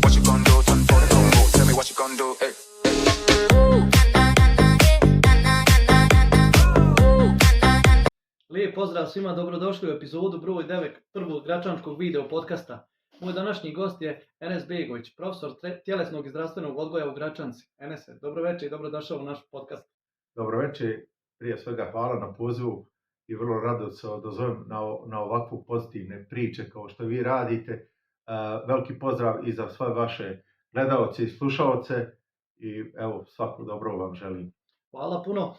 What you gonna do? Turn for the go. Tell me what you gonna do. Hey. Lijep pozdrav svima, dobrodošli u epizodu broj 9 prvog gračanskog video podcasta. Moj današnji gost je Enes Begović, profesor tjelesnog i zdravstvenog odgoja u Gračanci. Enese, dobro večer i dobrodošao u naš podcast. Dobro večer, prije svega hvala na pozivu i vrlo rado se odazovem na ovakvu pozitivne priče kao što vi radite. Veliki pozdrav i za sve vaše gledalce i slušalce i evo svako dobro vam želim. Hvala puno.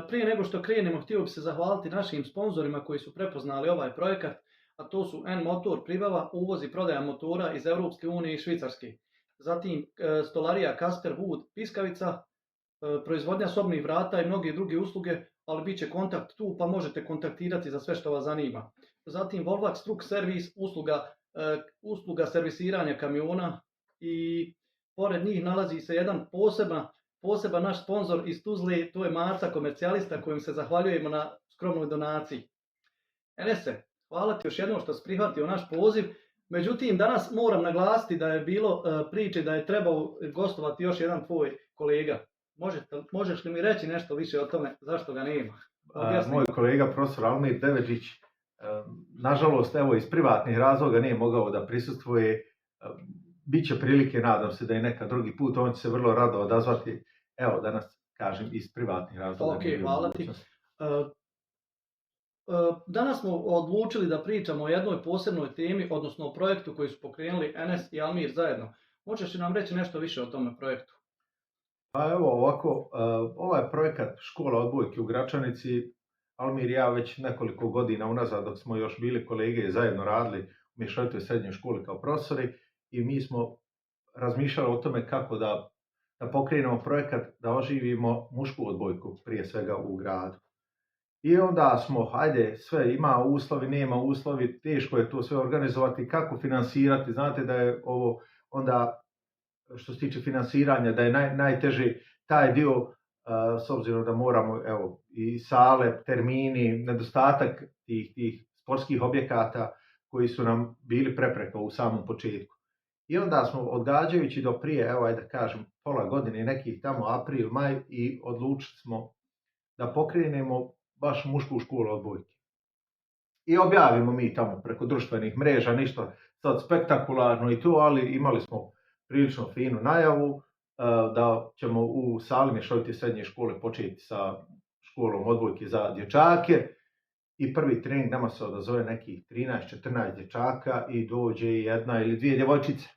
Prije nego što krenemo, htio bih se zahvaliti našim sponzorima koji su prepoznali ovaj projekat, a to su N-Motor Pribava, uvoz i prodaja motora iz Europske unije i Švicarske. Zatim stolarija Kasper Wood Piskavica, proizvodnja sobnih vrata i mnoge druge usluge, ali bit će kontakt tu pa možete kontaktirati za sve što vas zanima. Zatim Volvax Truck Service, usluga servisiranja kamiona i pored njih nalazi se jedan poseban naš sponsor iz Tuzle, to je Marca Komercijalista kojim se zahvaljujemo na skromnoj donaciji. Enese, hvala ti još jednom što si prihvatio naš poziv. Međutim, danas moram naglasiti da je bilo priče da je trebao gostovati još jedan tvoj kolega. Možeš li mi reći nešto više o tome, zašto ga nema? Moj kolega profesor Almir Deveđić, nažalost, evo iz privatnih razloga nije mogao da prisustvuje. Biće prilike, nadam se da je neka drugi put, on će se vrlo rado odazvati. Evo, danas kažem iz privatnih razloga. Ok, hvala ti. Danas smo odlučili da pričamo o jednoj posebnoj temi, odnosno o projektu koji su pokrenuli Enes i Almir zajedno. Možeš li nam reći nešto više o tome projektu? Pa evo ovako, ovaj projekat Škola odbojke u Gračanici, Almir i ja već nekoliko godina unazad, dok smo još bili kolege, zajedno radili u mješovitoj srednjoj školi kao profesori i mi smo razmišljali o tome kako da pokrenemo projekat da oživimo mušku odbojku, prije svega u gradu. I onda smo, sve ima uslovi, nema uslovi, teško je to sve organizovati, kako finansirati, znate da je ovo onda, što se tiče finansiranja, da je najteži taj dio, s obzirom da moramo, evo, i sale, termini, nedostatak tih sportskih objekata koji su nam bili prepreka u samom početku. I onda smo, odgađajući do prije, evo, da kažem, pola godine, nekih tamo april, maj, i odlučili smo da pokrenemo baš mušku školu odbojke. I objavimo mi tamo preko društvenih mreža, ništa sad spektakularno i to, ali imali smo prilično finu najavu da ćemo u sali mješovite srednje škole početi sa školom odbojke za dječake i prvi trening nama se odazove nekih 13-14 dječaka i dođe jedna ili dvije djevojčice.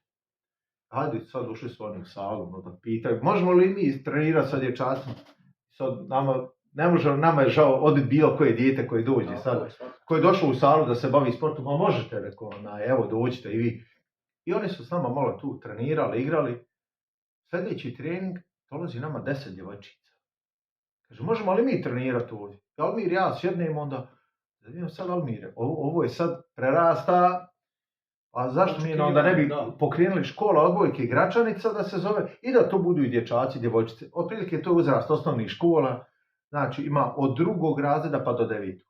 Hajde, sad ušli su oni u salu, da pitaju, možemo li mi trenirati sa dječacima? Sad nama je žao odbiti bilo koje dijete koje dođe sad, koje je došlo u salu da se bavi sportom, a možete, rekao, evo dođite i vi. I oni su s nama malo tu trenirali, igrali. Sljedeći trening dolazi nama 10 djevojčica. Kaže, možemo li mi trenirati ovdje? Almir, ja sjednem onda, sad Almire, ovo je sad prerasta, a zašto mi onda ne bi pokrenuli škola odbojke Gračanica da se zove i da to budu i dječaci, djevojčice. Otprilike to je uzrast osnovnih škola, znači ima od 2. razreda pa do 9.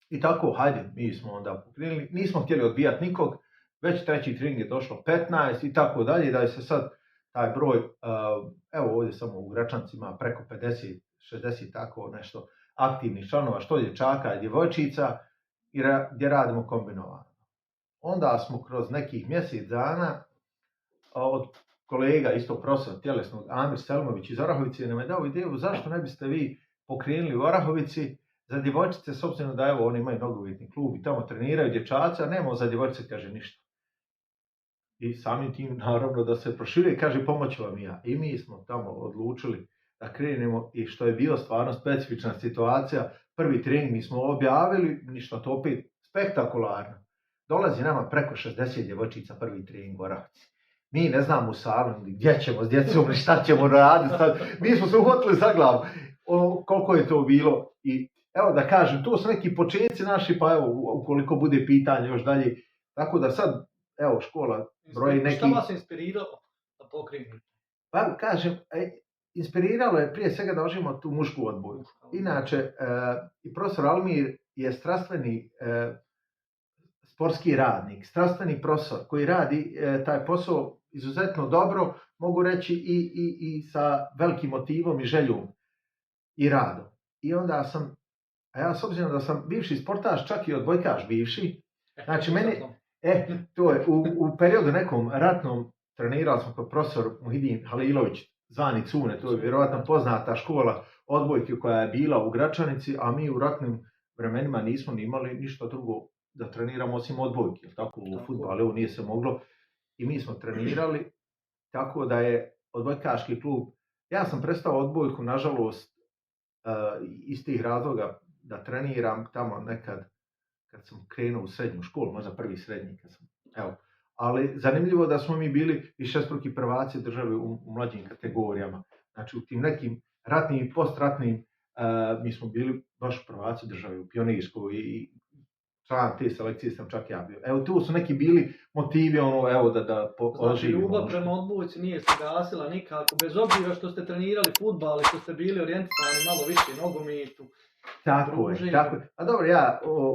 I tako, mi smo onda pokrenuli, nismo htjeli odbijati nikog, već treći trening je došlo 15 i tako dalje, da je se sad taj broj, evo ovdje samo u Gračanci ima preko 50, 60 tako nešto aktivnih članova, što dječaka i djevojčica, gdje radimo kombinovano. Onda smo kroz nekih mjesec dana od kolega, isto profesor tjelesnog, Amir Selmović iz Orahovice, nam je dao ideju zašto ne biste vi pokrenuli u Orahovici za djevojčice, s obzirom da evo oni imaju nogometni klub i tamo treniraju dječaci, a nemamo za djevojčice, kaže, ništa. I samim tim naravno da se proširuje, kaže, pomoću vam ja. I mi smo tamo odlučili da krenemo i što je bila stvarno specifična situacija, prvi trening mi smo objavili, ništa to opet spektakularno. Dolazi nama preko 60 djevojčica prvi trening u Orahovici. Mi ne znamo u salu gdje ćemo s djecom, šta ćemo raditi. Mi smo se uhvatili za glavu koliko je to bilo. I evo da kažem, to su neki početci naši, pa evo, ukoliko bude pitanje još dalje. Tako da sad, evo, škola broji neki... Šta vas inspiriralo da pokrenete? Pa kažem, inspiriralo je prije svega da oživimo tu mušku odbojku. Inače, i profesor Almir je strastveni sportski radnik, strastveni profesor koji radi taj posao izuzetno dobro, mogu reći i sa velikim motivom i željom i radom. I onda sam, a ja s obzirom da sam bivši sportaš, čak i odbojkaš bivši, znači meni, to je u periodu nekom ratnom trenirali smo kod profesor Muhidin Halilović, zvani Cune, to je vjerojatno poznata škola odbojke koja je bila u Gračanici, a mi u ratnim vremenima nismo ni imali ništa drugo da treniramo osim odbojke, tako u fudbalu nije se moglo i mi smo trenirali, tako da je odbojkaški klub, ja sam prestao odbojku, nažalost, iz tih razloga da treniram tamo nekad kad sam krenuo u srednju školu, možda prvi srednji kad sam, evo. Ali zanimljivo da smo mi bili višestruki prvaci države u mlađim kategorijama. Znači u tim nekim ratnim i postratnim mi smo bili baš prvaci države u pionirskoj i član te selekcije sam čak ja bio. Evo tu su neki bili motivi evo da Znači ljubav prema odbojci nije se gasila nikako, bez obzira što ste trenirali fudbal i što ste bili orijentisani malo više nogometu. Tako je. A dobro,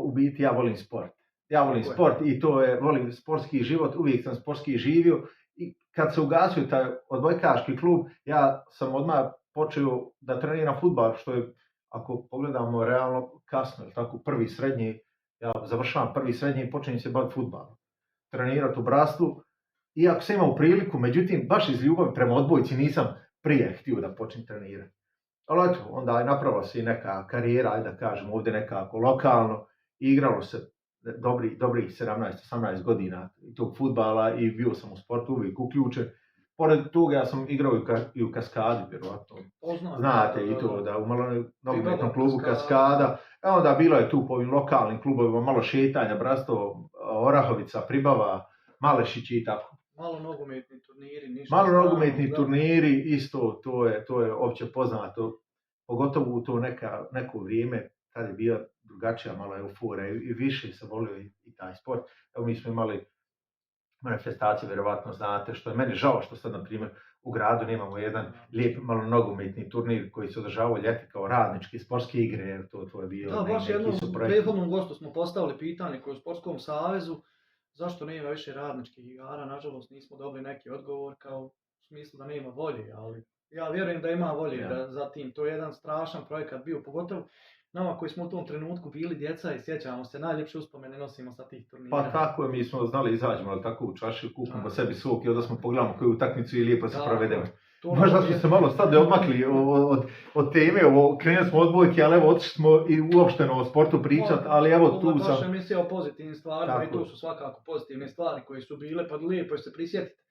u biti ja volim sport. Ja volim sport i volim sportski život, uvijek sam sportski živio i kad se ugasio taj odbojkaški klub, ja sam odmah počeo da treniram fudbal, što je, ako pogledamo realno, kasno, tako prvi srednji, ja završavam prvi srednji i počinjem se baviti fudbalom. Trenirati u Brastvu, iako sam imao priliku, međutim, baš iz ljubavi prema odbojci nisam prije htio da počnem trenirati. Ali eto, onda je napravila se i neka karijera, ajde da kažem, ovdje nekako lokalno, igralo se dobrih 17-18 godina tog fudbala i bio sam u sportu uvijek uključen. Pored toga ja sam igrao i u Kaskadi, vjerovatno. Znate i to, da u nogometnom klubu Kaskada. Onda bilo je tu po ovim lokalnim klubovima malo šetanja, Brasto, Orahovica, Pribava, Malešići i tako. Malo nogometni turniri. Malo nogometni turniri, isto, to je opće poznato. Pogotovo u to neko vrijeme, kad je bila drugačija malo euforija i više se volio i taj sport. Evo mi smo imali manifestacije, vjerovatno znate, što je meni žao što sad, na primjer, u gradu nemamo jedan lijep malo nogometni turnir koji se održavao ljeti kao radnički sportske igre, to je bilo. Da, baš jednom prethodnom gostu smo postavili pitanje koji u Sportskom savezu, zašto nema više radničkih igara, nažalost nismo dobili neki odgovor kao u smislu da nema volje, ali ja vjerujem da ima volje za tim. To je jedan strašan projekat bio, pogotovo nama koji smo u tom trenutku bili djeca i sjećamo se, najljepše uspomene nosimo sa tih turnira. Pa tako je, mi smo znali izađemo, ali tako u čaši, kupimo sebi sok i onda smo pogledamo koju utakmicu i lijepo se provedemo. Možda smo se malo sad odmakli od teme, krenuli smo od odbojke, ali evo otišli smo i uopšteno o sportu pričati, ali evo tu sam... Ovo je baš emisija o pozitivnim stvarima i tu su svakako pozitivne stvari koje su bile, pa lijepo je se prisjetiti.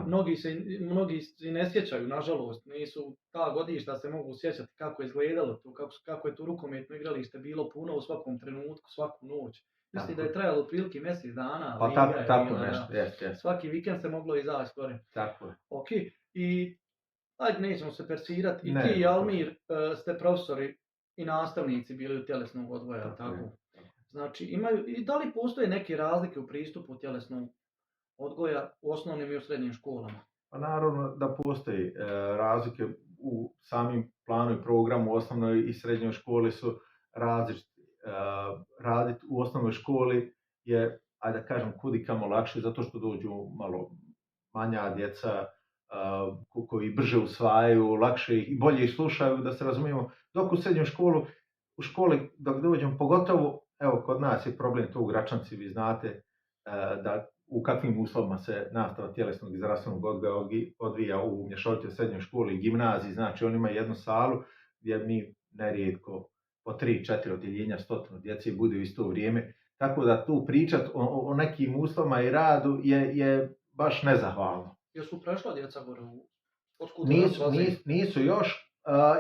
Mnogi se ne sjećaju, nažalost, nisu ta godišta se mogu sjećati kako je izgledalo to, kako je to rukometno igralište bilo puno u svakom trenutku, svaku noć. Mislim da je trajalo otprilike mjesec dana. Pa tako nešto, jest. Svaki vikend se moglo izaći skoro. Tako je. Ok, i ajde nećemo se persirati. I ti i Almir ste profesori i nastavnici bili u tjelesnog odgoja, tako? Znači, i da li postoje neke razlike u pristupu tjelesnog odgoja u osnovnim i u srednjim školama? Pa naravno da postoji razlike u samim planu i programu u osnovnoj i srednjoj školi su različiti. Raditi u osnovnoj školi je, ajde da kažem, kudikamo lakše zato što dođu malo manja djeca koji brže usvajaju, lakše i bolje ih slušaju, da se razumijemo. Dok u srednjoj školi dok dođemo, pogotovo, evo kod nas je problem to u Gračanci, vi znate da u kakvim uslovima se nastava tjelesnog i zdravstvenog odgoja odvija u mješovitoj srednjoj školi i gimnaziji, znači on ima jednu salu gdje mi nerijetko po 3-4 odjeljenja 100 djece bude u isto vrijeme, tako da tu pričat o nekim uslovima i radu je baš nezahvalno. Jesu prešla djeca gore u Nisu još.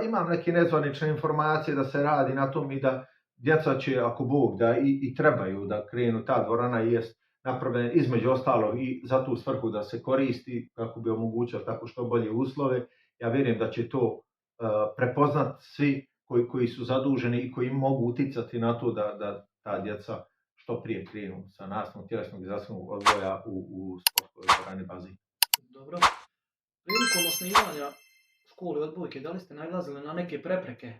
Imam neke nezvanične informacije da se radi na tom i da djeca će, ako Bog da, i trebaju da krenu. Ta dvorana jest napravljena između ostalog i za tu svrhu da se koristi kako bi omogućio tako što bolje uslove. Ja vjerujem da će to prepoznat svi koji su zaduženi i koji mogu uticati na to da ta djeca što prije krenu sa nastavom tjelesnog i zdravstvenog odgoja u sportskoj dvorani bazi. Dobro. Prilikom osnivanja škole odbojke, da li ste nailazili na neke prepreke?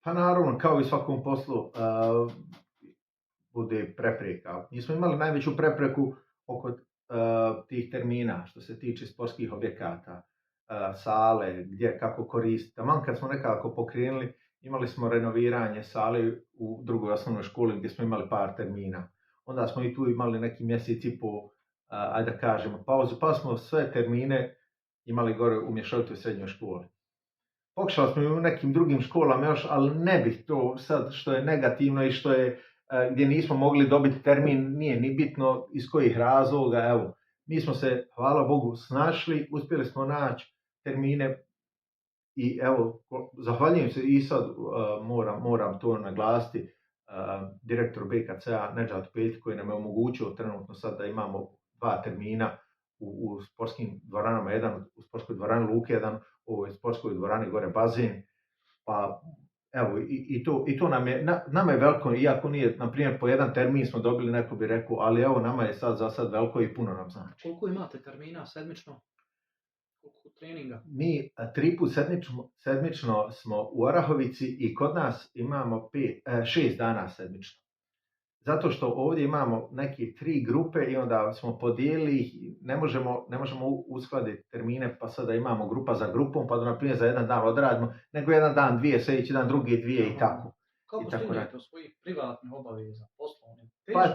Pa naravno, kao i svakom poslu, bude prepreka. Mi smo imali najveću prepreku oko tih termina što se tiče sportskih objekata, sale, gdje, kako koristiti. Taman kad smo nekako pokrenuli, imali smo renoviranje sale u drugoj osnovnoj školi gdje smo imali par termina. Onda smo i tu imali neki mjesec i po, ajde da kažemo, pauzu, pa smo sve termine imali gore u mješovitoj srednjoj školi. Pokušali smo i u nekim drugim školama još, ali ne bih to sad što je negativno i što je gdje nismo mogli dobiti termin, nije ni bitno iz kojih razloga, evo, mi smo se, hvala Bogu, snašli, uspjeli smo naći termine i evo, zahvaljujem se i sad moram to naglasiti direktoru BKC-a Nedžatu Peljti koji nam je omogućio trenutno sad da imamo 2 termina u sportskim dvoranama, jedan u sportskoj dvorani Luke, jedan u sportskoj dvorani gore Bazen, pa evo i to nama je veliko, iako nije, na primjer, po jedan termin smo dobili, neko bi rekao, ali evo nama je sad za sad veliko i puno nam znači. Koliko imate termina sedmično? Koliko treninga? Mi 3 put sedmično smo u Orahovici i kod nas imamo 6 dana sedmično. Zato što ovdje imamo neke 3 grupe i onda smo podijelili, ne možemo uskladiti termine pa sada imamo grupa za grupom, pa da na primjer za jedan dan odradimo, nego jedan dan 2, sljedeći dan drugi 2 i tako. Kako stignete od svojih privatnih obaveza, poslovnih? Pa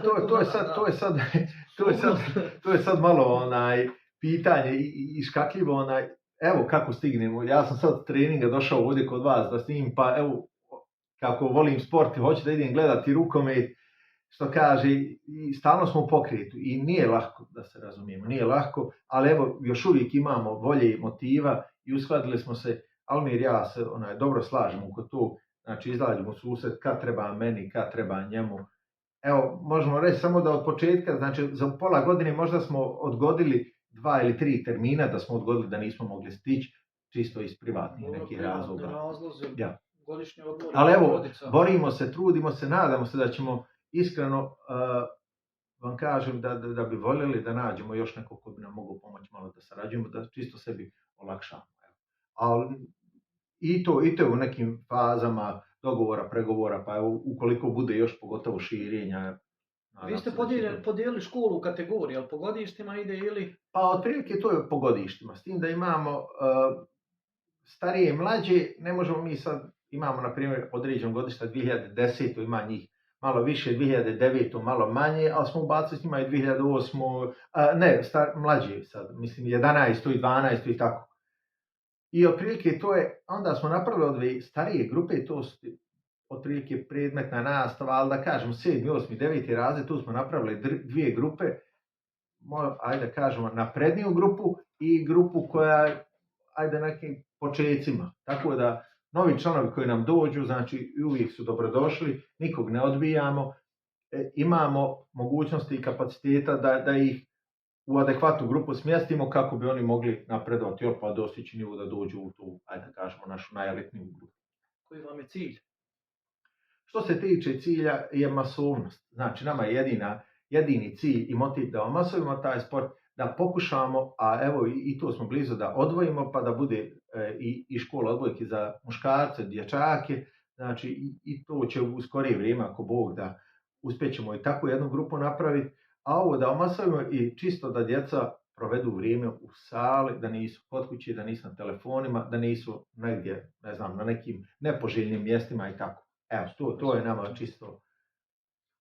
to je sad malo pitanje i škakljivo, evo kako stignemo. Ja sam sad s treninga došao ovdje kod vas da snimim, pa evo kako volim sport i hoću da idem gledati rukomet, što kaže, i stalno smo u pokretu i nije lako, da se razumijemo, nije lako, ali evo još uvijek imamo volje i motiva i uskladili smo se, Almir i ja se dobro slažemo oko tog, znači izlađemo susret kad treba meni, kad treba njemu. Evo, možemo reći samo da od početka, znači za pola godine možda smo odgodili 2 ili 3 termina, da smo odgodili da nismo mogli stići, čisto iz privatnih nekih razloga. Ja. Ali evo, borimo se, trudimo se, nadamo se da ćemo iskreno vam kažem da bi voljeli da nađemo još nekog ko bi nam mogao pomoći malo da sarađujemo, da čisto sebi olakšamo. Ali i to je u nekim fazama dogovora, pregovora, pa evo, ukoliko bude još pogotovo širenja. Vi ste podijelili školu u kategoriji, ali po godištima ide ili? Pa otprilike to je po godištima, s tim da imamo starije i mlađe, ne možemo mi sad, imamo na primjer određen godišta 2010. ima njih malo više, 2009. malo manje, ali smo ubacili s njima i 2008. Mlađe sad, mislim 11. i 12. i tako. I otprilike to je, onda smo napravili od dvije starije grupe, to su otprilike predmetna nastava, ali da kažemo 7., 8., 9. razred, tu smo napravili 2 grupe, ajde da kažemo napredniju grupu i grupu koja, ajde nekim počecima, tako da novi članovi koji nam dođu, znači uvijek su dobrodošli, nikog ne odbijamo, imamo mogućnosti i kapaciteta da ih u adekvatnu grupu smjestimo kako bi oni mogli napredovati, pa dostići nivo da dođu u tu, ajde da kažemo, našu najelitniju grupu. Koji vam je cilj? Što se tiče cilja je masovnost. Znači nama je jedini cilj i motiv da omasovimo taj sport, da pokušamo, a evo i to smo blizu da odvojimo, pa da bude i škola odbojke za muškarce, dječake, znači i to će u skorije vrijeme, ako Bog da uspjećemo i takvu jednu grupu napraviti, a ovo da omasovimo i čisto da djeca provedu vrijeme u sali, da nisu kod kuće, da nisu na telefonima, da nisu negdje, ne znam, na nekim nepoželjnim mjestima i tako. Evo, to je nama čisto.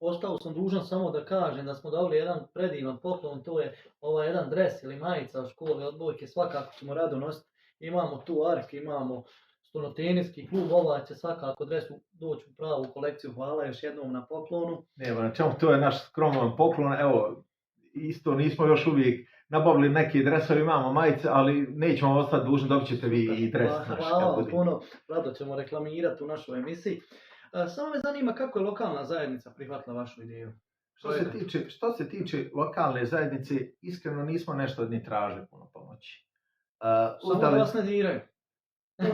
Ostao sam dužan samo da kažem da smo dali jedan predivan poklon, to je ovaj jedan dres ili majica od škole odbojke, svakako ćemo rado nositi. Imamo tu ARK, imamo stolnoteniski klub, ovaj će svakako dres doći u pravu kolekciju, hvala još jednom na poklonu. Evo, na čemu, to je naš skroman poklon, evo, isto nismo još uvijek nabavili neki dresovi, imamo majice, ali nećemo ostati dužni, dobit ćete vi i dres naš. Hvala vam puno, rado ćemo reklamirati u našoj emisiji. Samo me zanima kako je lokalna zajednica prihvatila vašu ideju. Što se tiče lokalne zajednice, iskreno nismo nešto od njih tražili puno pomoći. Samo da vas ne diraju.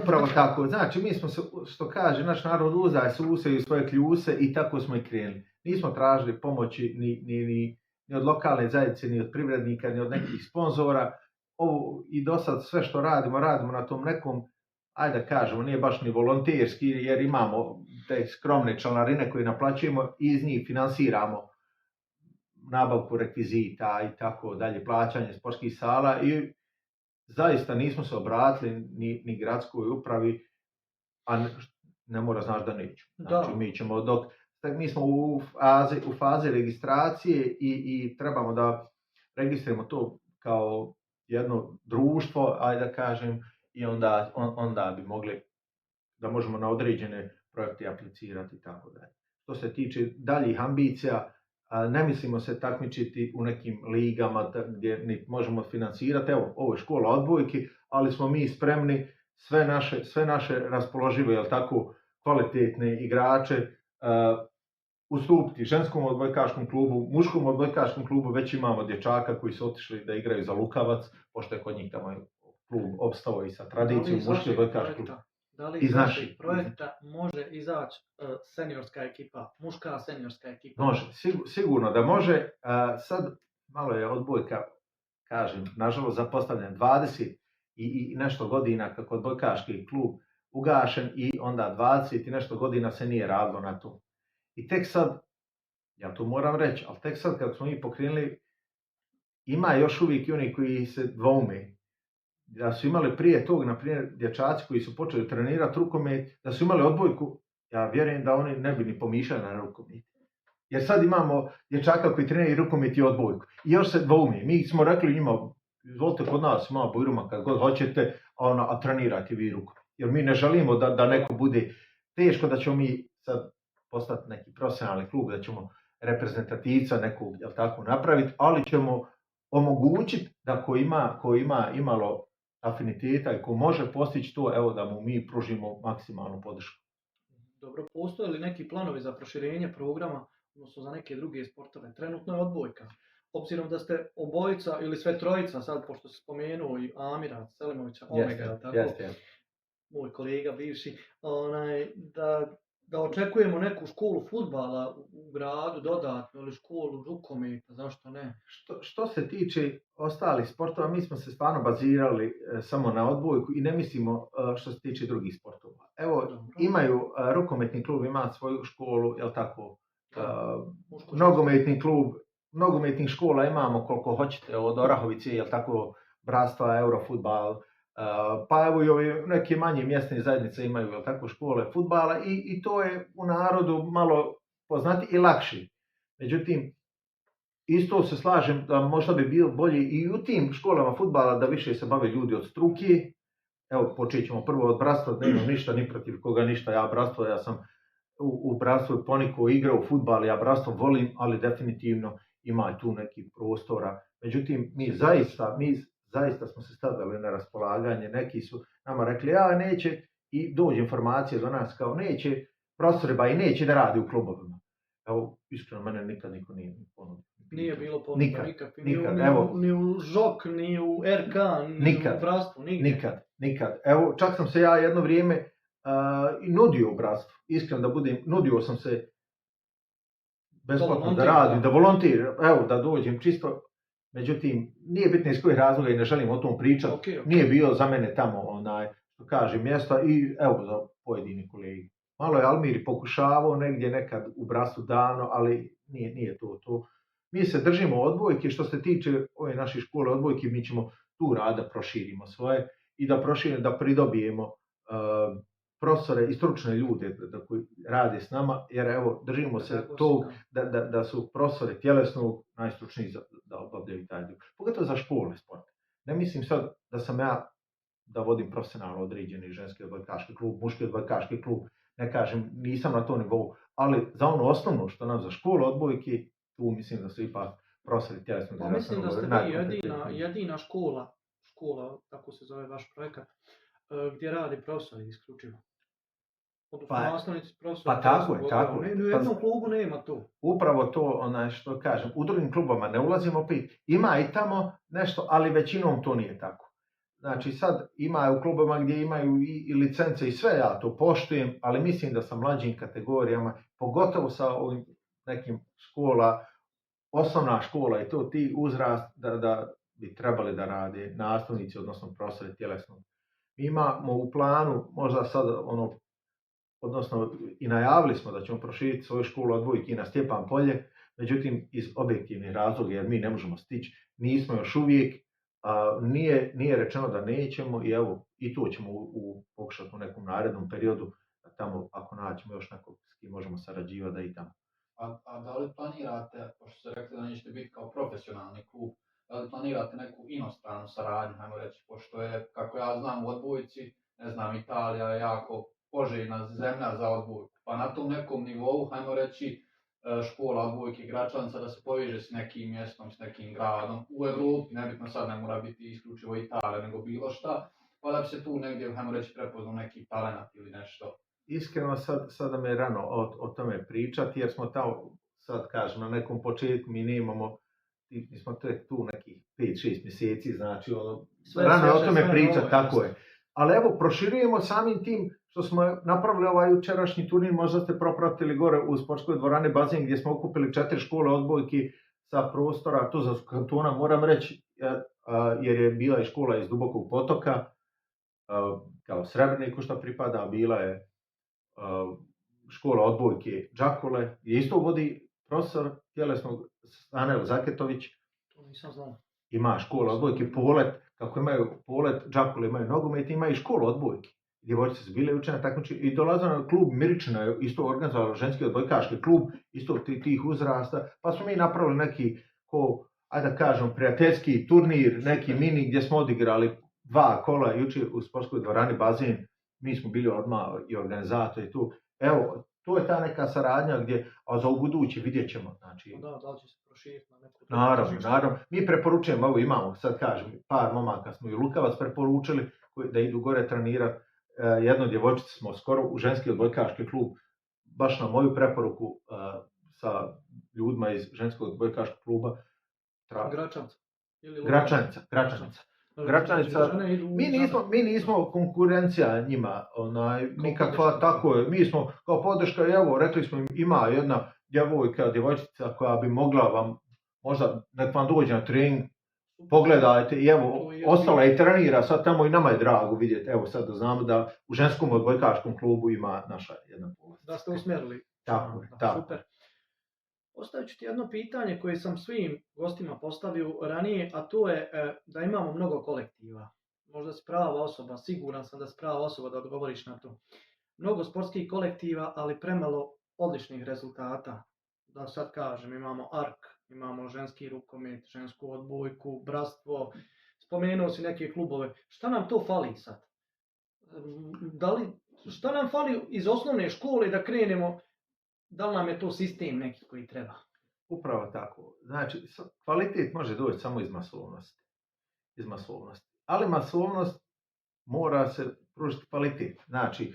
Upravo tako, znači mi smo se, što kaže naš narod, uzaje se useju svoje kljuse i tako smo i krenuli. Nismo tražili pomoći ni od lokalne zajednice, ni od privrednika, ni od nekih sponzora. Ovo i do sad sve što radimo na tom nekom ajde da kažemo, nije baš ni volonterski, jer imamo te skromne članarine koje naplaćujemo i iz njih finansiramo nabavku rekvizita i tako dalje, plaćanje sportskih sala i zaista nismo se obratili ni gradskoj upravi, a ne mora znaš da neću. Znači, Da. mi ćemo mi smo u fazi registracije i trebamo da registrujemo to kao jedno društvo, ajde da kažem, i onda bi mogli da možemo na određene projekte aplicirati i tako dalje. Što se tiče daljih ambicija, ne mislimo se takmičiti u nekim ligama gdje možemo financirati. Evo, ovo je škola odbojki, ali smo mi spremni sve naše raspoložive, jel tako, kvalitetne igrače ustupiti ženskom odbojkaškom klubu, muškom odbojkaškom klubu. Već imamo dječaka koji su otišli da igraju za Lukavac, pošto je kod njih tamo klub opstao i sa tradicijom muški odbojkaški klub. Da li iz naših projekta može izaći seniorska ekipa, muška seniorska ekipa? Može, sigurno da može. Sad malo je odbojka, kažem, nažalost zapostavljen 20 i nešto godina kako odbojkaški klub ugašen i onda 20 i nešto godina se nije radilo na to. I tek sad, ja to moram reći, ali tek sad kad smo mi pokrenuli, ima još uvijek i oni koji se dvoume. Da su imali prije tog, na primjer, dječaci koji su počeli trenirati rukomet, da su imali odbojku, ja vjerujem da oni ne bi ni pomišljali na rukomet. Jer sad imamo dječaka koji treniraju rukomet i odbojku. I još se dvoume. Mi smo rekli njima, izvolite kod nas, malo Bujruma, kad god hoćete, a trenirajte vi rukomet. Jer mi ne želimo da neko bude teško, da ćemo mi sad postati neki profesionalni klub, da ćemo reprezentativca nekog, jel tako, napraviti, ali ćemo omogućiti da ko ima imalo afiniteta i ko može postići to, evo da mu mi pružimo maksimalnu podršku. Dobro, postoje li neki planovi za proširenje programa, odnosno za neke druge sportove? Trenutno je odbojka. Obzirom da ste obojica ili sve trojica, sad pošto se spomenuo i Amira Selimovića, Omega, tako? Moj kolega bivši, da očekujemo neku školu fudbala u gradu dodatno ili školu rukometa, zašto ne? Što se tiče ostalih sportova, mi smo se stvarno bazirali samo na odbojku i ne mislimo što se tiče drugih sportova. Evo, dobro. Imaju rukometni klub, ima svoju školu, jel tako? Nogometni klub, nogometnih škola imamo koliko hoćete, od Orahovice, jel tako, Bratstva, Eurofudbal, pa evo i ove neke manje mjesne zajednice imaju, jel tako, škole fudbala i to je u narodu malo poznati i lakši. Međutim, isto se slažem da možda bi bilo bolje i u tim školama fudbala da više se bave ljudi od struke. Evo, počet ćemo prvo od Bratstva, da imam ništa, ni protiv koga ništa, ja sam u Bratstvu poniko igrao fudbal, ja Bratstvo volim, ali definitivno ima tu neki prostora. Međutim, mi zaista smo se stavili na raspolaganje, neki su nama rekli, neće, i dođe informacija do nas kao neće, profesori ba i neće da radi u klubovima. Evo, iskreno, mene nikad niko nije ponudio. Nije bilo ponuda nikakvi, ni u ŽOK, ni u RK, ni u Bratstvu, nigdje. Nikad. Evo, čak sam se ja jedno vrijeme nudio u Bratstvu, iskreno da budem, nudio sam se besplatno da radim, da volontiram, evo, da dođem čisto. Međutim, nije bitno iz kojih razloga i ne želim o tom pričati. Okay. Nije bilo za mene tamo, što kaže, mjesta i evo za pojedini kolegi. Malo je Almir pokušavao negdje nekad u Bratstvu davno, ali nije to. Mi se držimo odbojke, što se tiče ove naše škole odbojke, mi ćemo tu rada proširimo svoje i da pridobijemo profesore i stručne ljude koji rade s nama, jer evo, držimo se tog da su profesori tjelesnog najstručniji da obavljaju taj dio. Pogotovo za školne sporte. Ne mislim sad da sam ja da vodim profesionalno određeni ženski odbojkaški klub, muški odbojkaški klub, ne kažem, nisam na tom nivou, ali za ono osnovno što nam za školu odbojke, tu mislim da su ipak profesori tjelesnog. Pa mislim da ste vi jedina škola, tako se zove vaš projekat, gdje radi profesori isključivo. Pa tako je. U jednom klubu nema to. Upravo to, što kažem, u drugim klubama ne ulazimo opet. Ima i tamo nešto, ali većinom to nije tako. Znači sad ima u klubama gdje imaju i licence i sve, ja to poštujem, ali mislim da sa mlađim kategorijama, pogotovo sa ovim nekim škola, osnovna škola i to ti uzrast da bi trebali da rade nastavnici, odnosno profesori tjelesnog Mi imamo u planu, možda sad odnosno i najavili smo da ćemo proširiti svoju školu odbojki na Stjepan Polje, međutim iz objektivnih razloga jer mi ne možemo stići, nismo još uvijek, nije rečeno da nećemo i evo i to ćemo pokušati u nekom narednom periodu, tamo ako nađemo još nekog s kim možemo sarađivati da i tamo. A da li planirate, pošto ste rekli da nećete biti kao profesionalni klub, da li planirate neku inostranu saradnju, ajmo reći, pošto je, kako ja znam, u odbojci, ne znam, Italija je jako poželjna zemlja za odbojku, pa na tom nekom nivou, ajmo reći, škola odbojke Gračanca da se poveže s nekim mjestom, s nekim gradom u Evropi, nebitno sad ne mora biti isključivo Italija, nego bilo šta, pa da bi se tu negdje, ajmo reći, prepoznao neki talenat ili nešto. Iskreno sada mi je rano o tome pričati, jer smo tamo, sad kažem, na nekom početku mi nemamo, mi smo tu nekih 5-6 mjeseci, znači rano je o tome pričati, tako je. Ali evo, proširujemo samim tim što smo napravili ovaj jučerašnji turnir, možda ste propratili gore u sportskoj dvorani Bazen gdje smo okupili 4 škole odbojki sa prostora Tuzlanskog kantona, moram reći, jer je bila i škola iz Dubokog Potoka, kao Srebrniku što pripada, bila je škola odbojke Đakule, gdje isto vodi profesor tjelesnog Anel Zaketović. To nisam znao. Ima škola odbojke Polet, kako imaju Polet, Đakule imaju nogomet, ima i škola odbojke. Djevojčice su bile učene takmičenja i dolazio na klub Miričina, isto organizovao ženski odbojkaški klub, isto tih uzrasta, pa smo mi napravili neki, ajde da kažem, prijateljski turnir, neki mini gdje smo odigrali 2 kola jučer u sportskoj dvorani Bazen, mi smo bili odmah i organizatori tu. Evo, to je ta neka saradnja gdje, a za ubuduće vidjet ćemo. Znači, da li će se proširiti na neku... Naravno. Mi preporučujemo, evo imamo, sad kažem, par momaka smo i Lukavac preporučili da idu gore trenirati. Jedno djevojčice smo skoro u ženski odbojkaški klub, baš na moju preporuku sa ljudima iz ženskog odbojkaškog kluba. Gračanica. Mi nismo konkurencija njima, nikakva, tako je. Mi smo kao podrška, evo, rekli smo im, ima jedna djevojčica koja bi mogla vam, možda nek vam dođe na trening, pogledajte i evo, ostala i trenira, sad tamo i nama je drago vidjeti, evo sad da znamo da u ženskom odbojkaškom klubu ima naša jedna povlastica. Da ste usmjerili. Tako. Super. Ostavit ću ti jedno pitanje koje sam svim gostima postavio ranije, a to je da imamo mnogo kolektiva. Možda si prava osoba, siguran sam da si prava osoba da odgovoriš na to. Mnogo sportskih kolektiva, ali premalo odličnih rezultata. Da sad kažem, imamo ARK, imamo ženski rukomet, žensku odbojku, bratstvo, spomenuo si neke klubove. Šta nam to fali sad? Šta nam fali iz osnovne škole da krenemo? Da li nam je to sistem neki koji treba? Upravo tako. Znači, kvalitet može doći samo iz masovnosti. Ali masovnost mora se pružiti kvalitet. Znači,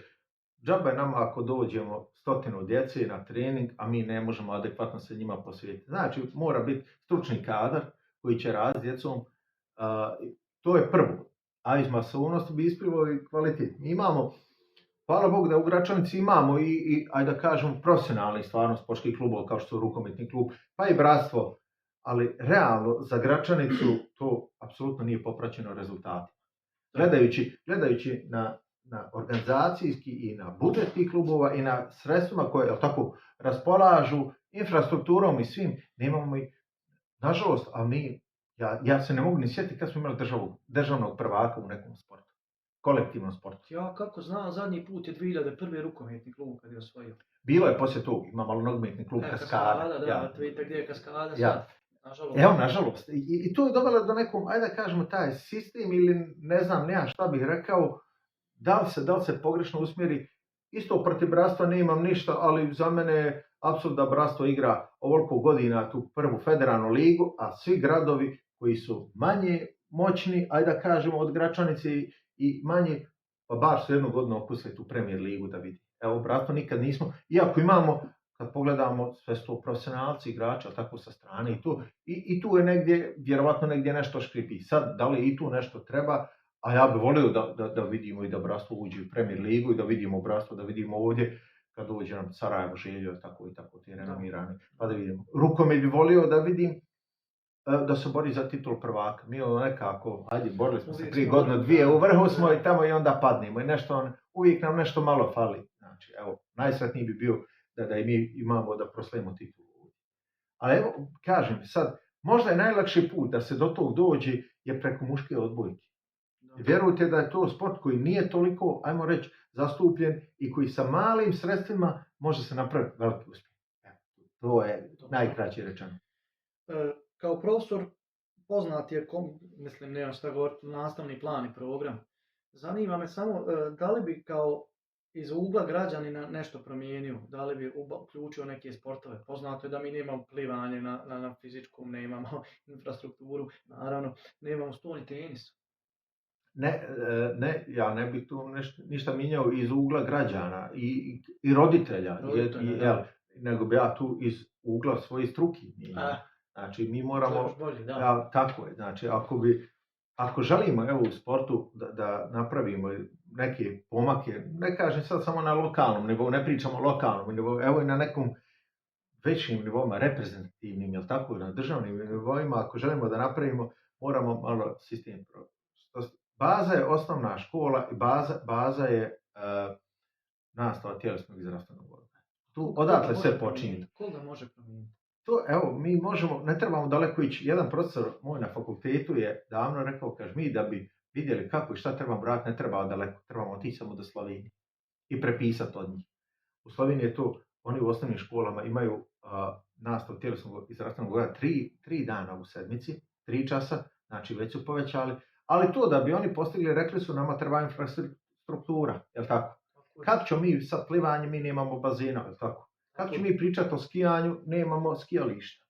džabe nama ako dođemo 100 djece na trening, a mi ne možemo adekvatno se njima posvetiti. Znači, mora biti stručni kadar koji će raditi s djecom. To je prvo. A iz masovnosti bi isplivao i kvalitet. Mi imamo, hvala Bogu da u Gračanici imamo i ajde da kažem, profesionalnih stvarno sportskih klubova kao što su rukometni klub, pa i bratstvo, ali realno za Gračanicu to apsolutno nije popraćeno rezultatima. Gledajući na organizacijski i na budžet tih klubova i na sredstvima koje tako raspolažu, infrastrukturom i svim, nemamo i, nažalost, ali ja se ne mogu ni sjetiti kad smo imali državnog prvaka u nekom sportu. Kolektivnom sportu. Ja kako znam, zadnji put je 2001. rukometni klub kad je osvojio. Bilo je poslije tog, ima malo nogometni klub Kaskada. Da, vidite gdje je Kaskada sad. Ja. Nažalost. Evo, nažalost. I to je dovelo do nekom, ajde da kažemo, taj sistem ili ne znam, nema šta bih rekao, da li se pogrešno usmjeri. Isto protiv bratstva nemam ništa, ali za mene je apsurd da bratstvo igra ovoliko godina tu prvu federalnu ligu, a svi gradovi koji su manje moćni, ajde da kažemo, od Gračanice i manje, pa bar su jednu godinu okusili tu Premier ligu da vidi. Evo, bratstvo nikad nismo, iako imamo, kad pogledamo, sve su to profesionalci, igrača, tako sa strane i tu je negdje, vjerovatno negdje nešto škripi. Sad, da li i tu nešto treba, a ja bih volio da vidimo i da bratstvo uđe u Premier ligu i da vidimo bratstvo, da vidimo ovdje, kad dođe nam Sarajevo, Željo, tako i tako, te renomirani, pa da vidimo. Rukomet bih volio da vidim, da se bori za titul prvaka. Mi nekako, ajde, borili smo se Uvijek prije smo godinu, ono, dvije, da, u vrhu smo da. i tamo i onda padnemo. I nešto, uvijek nam nešto malo fali. Znači, evo, najsretniji bi bio da i mi imamo da proslavimo titulu. Ali evo, kažem, sad, možda je najlakši put da se do tog dođe je preko muške odbojke. Da. Vjerujte da je to sport koji nije toliko, ajmo reći, zastupljen i koji sa malim sredstvima može se napraviti veliki uspjeh. To je najkraće rečeno. Kao profesor poznat je, mislim, nemam šta govoriti, nastavni plan i program. Zanima me samo da li bi kao iz ugla građanina nešto promijenio, da li bi uključio neke sportove. Poznato je da mi nemamo plivanje na fizičkom, nemamo infrastrukturu, naravno, nemamo stolni tenis. Ne, ja ne bih tu ništa mijenjao iz ugla građana i roditelja, nego bi ja tu iz ugla svoje struke mijenjao. Znači, mi moramo, bolje, da. Ja, tako je, znači, ako želimo evo, u sportu da napravimo neke pomake, ne kažem sad samo na lokalnom nivou, ne pričamo o lokalnom nivou, evo i na nekom većim nivoima, reprezentativnim, jel tako, na državnim nivoima, ako želimo da napravimo, moramo malo sistem provesti. Baza je osnovna škola i baza je nastava tjelesnog i zdravstvenog odgoja. Tu odatle sve počinje. Koga može promijeniti? To, evo, mi možemo, ne trebamo daleko ići. Jedan profesor moj na fakultetu je davno rekao, kaže, mi da bi vidjeli kako i šta trebamo raditi, ne treba daleko, trebamo otići samo do Slovenije i prepisati od njih. U Sloveniji je to, oni u osnovnim školama imaju nastavu tjelesnog i zdravstvenog odgoja 3 dana u sedmici, 3 časa, znači već su povećali, ali to da bi oni postigli, rekli su nama treba infrastruktura, jel tako? Kako ćemo mi sad plivanje, mi nemamo bazena, jel tako? Kako ćemo mi pričati o skijanju, nemamo skijališta.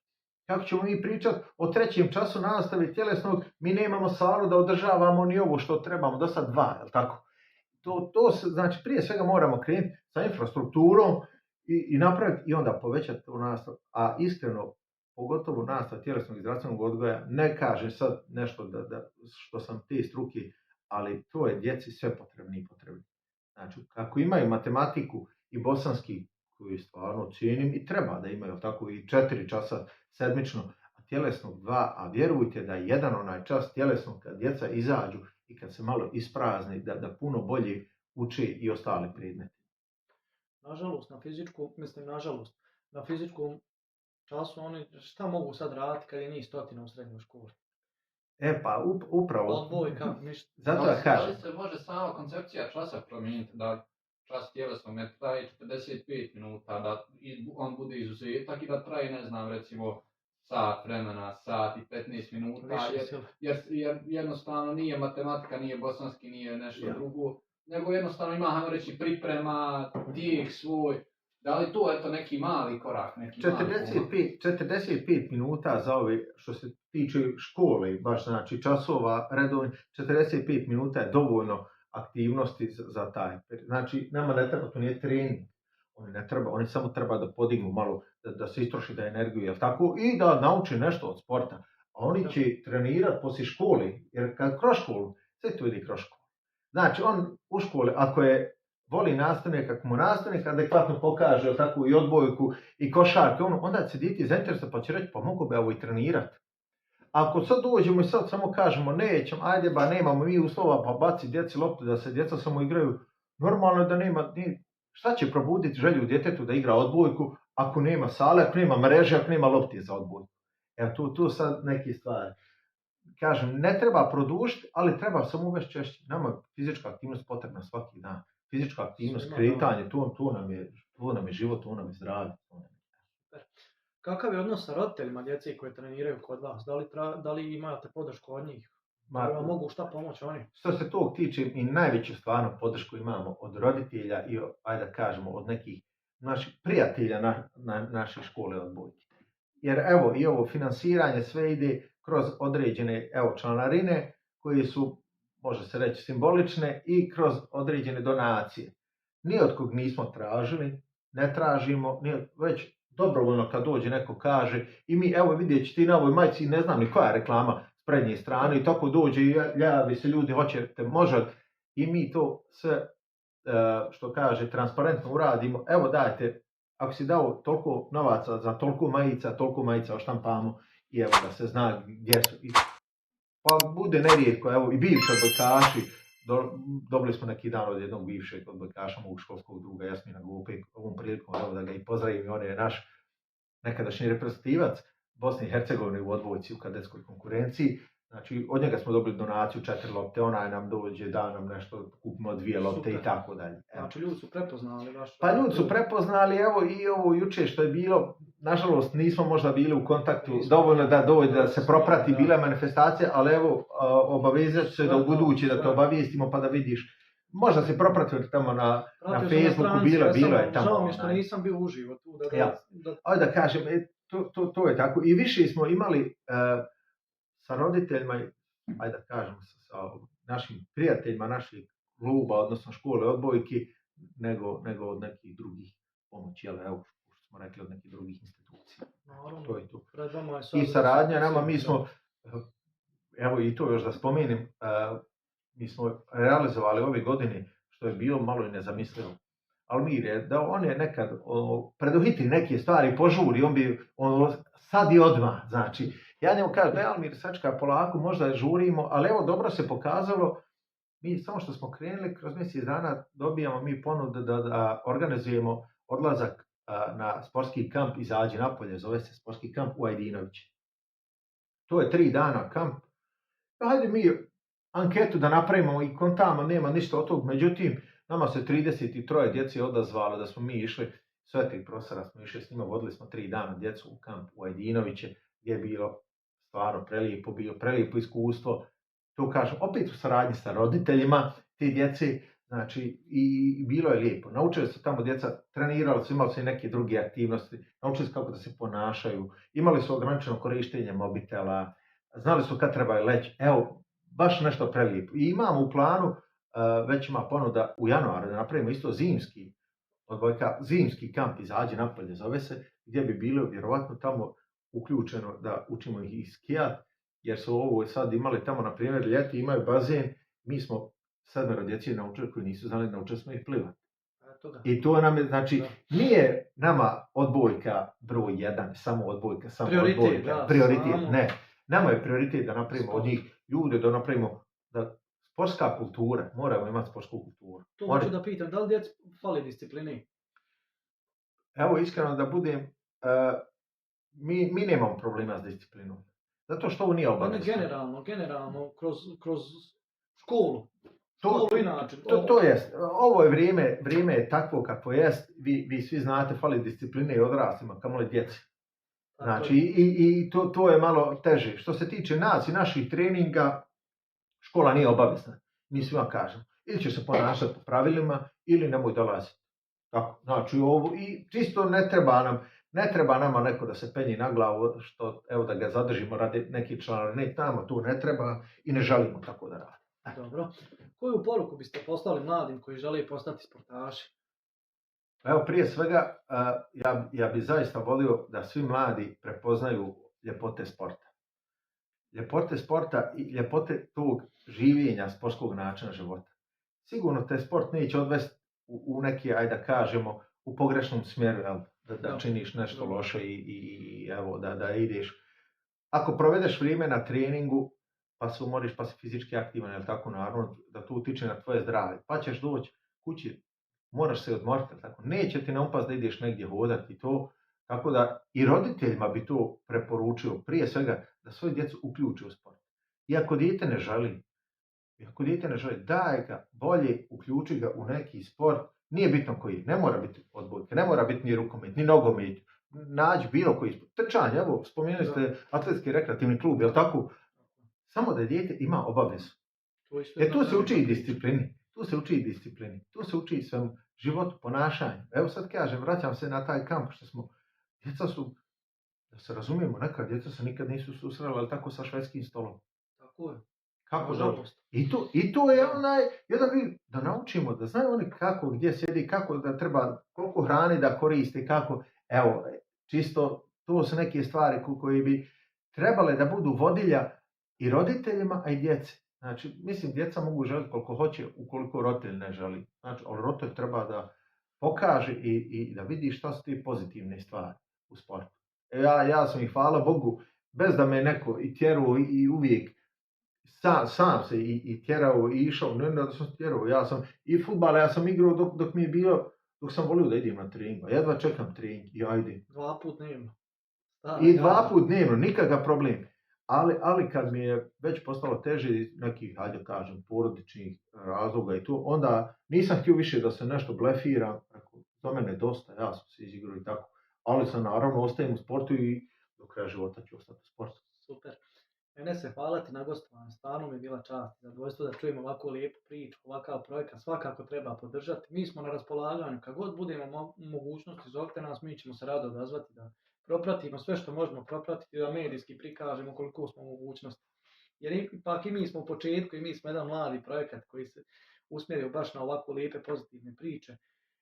Kako ćemo mi pričati o 3. času nastave tjelesnog, mi nemamo salu da održavamo ni ovo što trebamo, do sad 2, jel tako? To se, znači, prije svega moramo krenuti sa infrastrukturom i napraviti i onda povećati tu nastavu. A iskreno, pogotovo nastavu tjelesnog i zdravstvenog odgoja, ne kažem sad nešto što sam te struke, ali to je djeci sve potrebni. Znači, ako imaju matematiku i bosanski, koju stvarno cijenim i treba da imaju tako i 4 časa sedmično, a tjelesnog 2, a vjerujte da je jedan onaj čas tjelesnog kad djeca izađu i kad se malo isprazni, da puno bolje uče i ostali predmeti. Nažalost, na fizičkom času oni šta mogu sad raditi kad je njih 100 u srednjoj školi? Pa upravo. Odbojka, ništa. Zato ja kažem. Da li se može sama koncepcija časa promijeniti, da čas tjelesnog ne traje 45 minuta, da on bude izuzetak i da traje, ne znam, recimo sat vremena, sat i 15 minuta, jer jednostavno nije matematika, nije bosanski, nije nešto drugo, nego jednostavno ima, hajmo reći, priprema, tijek svoj. Da li to je neki mali korak? 45 minuta za ove što se tiče škole, baš znači časova redovni, 45 minuta je dovoljno aktivnosti za taj. Znači, nama ne treba, to nije trening. Oni samo treba da podignu malo, da se istroši da energiju, jel tako, i da nauče nešto od sporta. A oni će trenirati poslije škole, jer kad kroz školu, sve to ide kroz školu. Znači, on u školi, ako je voli nastavnik, ako mu nastavnik adekvatno pokaže, jel tako, i odbojku, i košarke, onda će diti zainteresovati pa će reći, pa mogu bi ovo i trenirati. Ako sad dođemo i sad samo kažemo nećemo, ajde ba nemamo mi uslova pa baci djeci loptu da se djeca samo igraju, normalno je da nema, šta će probuditi želju djetetu da igra odbojku ako nema sale, ako nema mreže, ako nema lopti za odbojku. Evo tu sad neke stvari. Kažem, ne treba produžiti, ali treba samo uvesti češće. Nama je fizička aktivnost potrebna svaki dan. Fizička aktivnost, kretanje, to nam je život, to nam je zdravlje. Kakav je odnos sa roditeljima djece koje treniraju kod vas? Da li imate podršku od njih? Da mogu šta pomoći oni? Što se tog tiče, i najveću stvarno podršku imamo od roditelja i, ajde da kažemo, od nekih naših prijatelja naše škole odbojke. Jer evo, i ovo finansiranje sve ide kroz određene članarine koje su, može se reći, simbolične i kroz određene donacije. Nijotkog nismo tražili, ne tražimo, već dobrovoljno kad dođe neko kaže i mi, evo vidjet ćete i na ovoj majici, ne znam ni koja je reklama s prednje strane i tako dođe i javi se ljudi, hoćete, može, i mi to sve, što kaže, transparentno uradimo, evo dajte, ako si dao toliko novaca za toliko majica oštampamo i evo da se zna gdje su. Pa bude nerijetko, evo i bivši odbojkaši, dobili smo neki dan od jednog bivšeg odbojkaša, mog školskog druga Jasmina Gope, ovom prilikom evo da ga i pozdravim, i on je naš nekadašnji reprezentativac Bosne i Hercegovine u odbojci u kadetskoj konkurenciji. Znači, od njega smo dobili donaciju 4 lopte, onaj nam dođe, da nam nešto, kupimo 2 lopte. Super. I tako dalje. Znači, ljudi su prepoznali vaš... Pa ljudi su prepoznali, evo i ovo juče što je bilo, nažalost nismo možda bili u kontaktu dovoljno da se proprati, bila je manifestacija, ali evo, obavezat se da u budući da te obavijestimo pa da vidiš. Možda se propratili tamo na Facebooku, bilo je tamo. Žao mi što nisam bio uživo tu. Ajde da kažem, to je tako. I više smo imali sa roditeljima, ajde da kažem, sa našim prijateljima, naših kluba, odnosno škole odbojki, nego od nekih drugih pomoći, ali evo, što smo rekli, od nekih drugih institucija. Naravno, to je to. I saradnja nama, mi smo, evo i to još da spomenim, mi smo realizovali ove godine, što je bilo malo i nezamislivo. Almir je, on je nekad preduhiti neke stvari, požuri, on sad i odmah, znači. Ja njemu kažem, da Almir, sačka polako, možda žurimo, ali evo dobro se pokazalo, mi samo što smo krenuli, kroz mjesec dana dobijamo mi ponudu da organizujemo odlazak na sportski kamp Izađi napolje, zove se sportski kamp u Ajdinovići. To je 3 dana kamp. Hajde mi anketu da napravimo i kontamo, nema ništa od tog, međutim, nama se 33 djece odazvalo da smo mi išli, sve 3 profesora smo išli s njima, vodili smo 3 dana djecu u kamp u Ajdinoviće, gdje je bilo stvarno prelijepo iskustvo. To kažem, opet u saradnji sa roditeljima te djece, znači i bilo je lijepo. Naučili su tamo djeca, trenirali su, imali su i neke druge aktivnosti, naučili su kako da se ponašaju, imali su ograničeno korištenje mobitela, znali su kad treba leći. Evo, baš nešto prelijepo. I imamo u planu, već ima ponuda u januaru da napravimo isto zimski kamp Izađi napolje, zove se, gdje bi bilo vjerovatno tamo uključeno da učimo ih i skijat, jer su ovo sad imali tamo, na primjer, ljeti imaju bazen, mi smo 7 djece naučili koji nisu znali, naučili smo ih plivati. I to nam je, znači, nije nama odbojka broj 1, samo odbojka, prioritet, ne. Nama je prioritet da napravimo od njih ljude, da napravimo da sportska kultura, moramo imati sportsku kulturu. To hoću da pitam, da li djeci fali disciplini? Evo, iskreno da budem, mi nemamo problema s disciplinom. Zato što ovo nije obavezno. Generalno, kroz školu. To jest. Ovo je vrijeme je takvo kako jest. Vi svi znate, fali discipline i odraslima, kamoli djeci. Znači, i to je malo teže. Što se tiče nas i naših treninga, škola nije obavezna. Mi svima kažemo. Ili će se ponašati po pravilima, ili nemoj dolaziti. Tako, znači, ovo, i čisto ne treba nama neko da se penji na glavu, što, evo, da ga zadržimo radi neki članarine, nama tu ne treba i ne želimo tako da radi. Dobro. Koju poruku biste poslali mladim koji žele postati sportaši? Evo, prije svega, ja bi zaista volio da svi mladi prepoznaju ljepote sporta. Ljepote sporta i ljepote tog življenja sportskog načina života. Sigurno te sport neće odvesti u neki, ajde da kažemo, u pogrešnom smjeru, da činiš nešto loše i evo, da ideš. Ako provedeš vrijeme na treningu, pa se umoriš, pa si fizički aktivan, jel tako, naravno, da to utiče na tvoje zdravlje. Pa ćeš doći kući, moraš se odmoriti, tako. Neće ti ne upast da ideš negdje hodati i to. Tako da i roditeljima bi to preporučio, prije svega, da svoje djecu uključi u sport. I ako dijete ne želi, daj ga, bolje uključi ga u neki sport, nije bitno koji, ne mora biti odbojka, ne mora biti ni rukomet, ni nogomet, nađi bilo koji sport. Trčanje, evo, spomenuli ste atletski rekreativni klub, jel tako? Samo da dijete ima obavezu. Tu se uči i disciplini, tu se uči i svemu životu, ponašanju. Evo sad kažem, vraćam se na taj kamp što smo, djeca su, da se razumijemo, neka djeca se nikad nisu susrela, ali tako sa švedskim stolom. Tako je. Kako žalost. I to je jedan vid da naučimo, da znaju oni kako, gdje sjedi, kako da treba, koliko hrane da koriste, kako, evo, čisto, to su neke stvari koje bi trebale da budu vodilja i roditeljima, a i djeci. Znači, mislim, djeca mogu želiti koliko hoće, ukoliko roditelj ne želi. Znači, ali roditelj treba da pokaže i da vidi šta su te pozitivne stvari u sportu. Ja sam ih, hvala Bogu, bez da me neko i tjerao i uvijek sam se i tjerao i išao, ne da sam tjerao, ja sam i fudbal, ja sam igrao dok mi je bilo, dok sam volio da idem na trening, a jedva čekam trening i ajde. 2 put dnevno. I 2 put dnevno, nikakav problem. Ali kad mi je već postalo teže iz nekih, hajde kažem, porodičnih razloga i to, onda nisam htio više da se nešto blefiram, za mene je dosta, ja sam se izigrao i tako, ali sam naravno ostajem u sportu i do kraja života ću ostati u sportu. Super. Enese, hvala ti na gostovanju, stvarno mi je bila čast i zadovoljstvo da čujemo ovakvu lijepu priču, ovakav projekat, svakako treba podržati. Mi smo na raspolaganju, kad god budemo u mogućnosti, zovite nas, mi ćemo se rado odazvati da propratimo sve što možemo propratiti, da medijski prikažemo koliko smo u mogućnosti. Jer ipak i mi smo u početku i mi smo jedan mladi projekat koji se usmjerio baš na ovako lijepe pozitivne priče.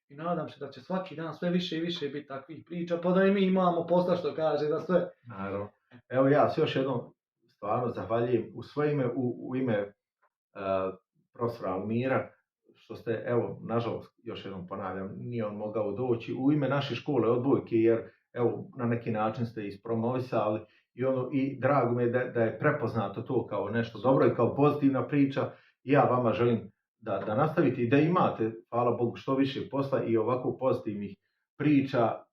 I nadam se da će svaki dan sve više i više biti takvih priča, pa da i mi imamo posla što kaže za sve. Naravno. Evo ja se još jednom stvarno zahvaljujem u svoje ime, u ime profesora Almira, što ste, evo, nažalost, još jednom ponavljam, nije on mogao doći, u ime naše škole odbojke, jer evo, na neki način ste ispromovisali i drago mi je da je prepoznato to kao nešto dobro i kao pozitivna priča. I ja vama želim da nastavite i da imate, hvala Bogu, što više posla i ovako pozitivnih priča.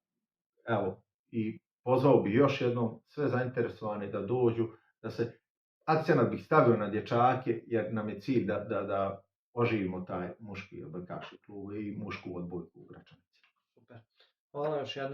Evo, i pozvao bi još jednom sve zainteresovane da dođu, da se akcenat bih stavio na dječake, jer nam je cilj da oživimo taj muški odbojkaški klub i mušku odbojku u Gračanici. Super. Hvala još jednom.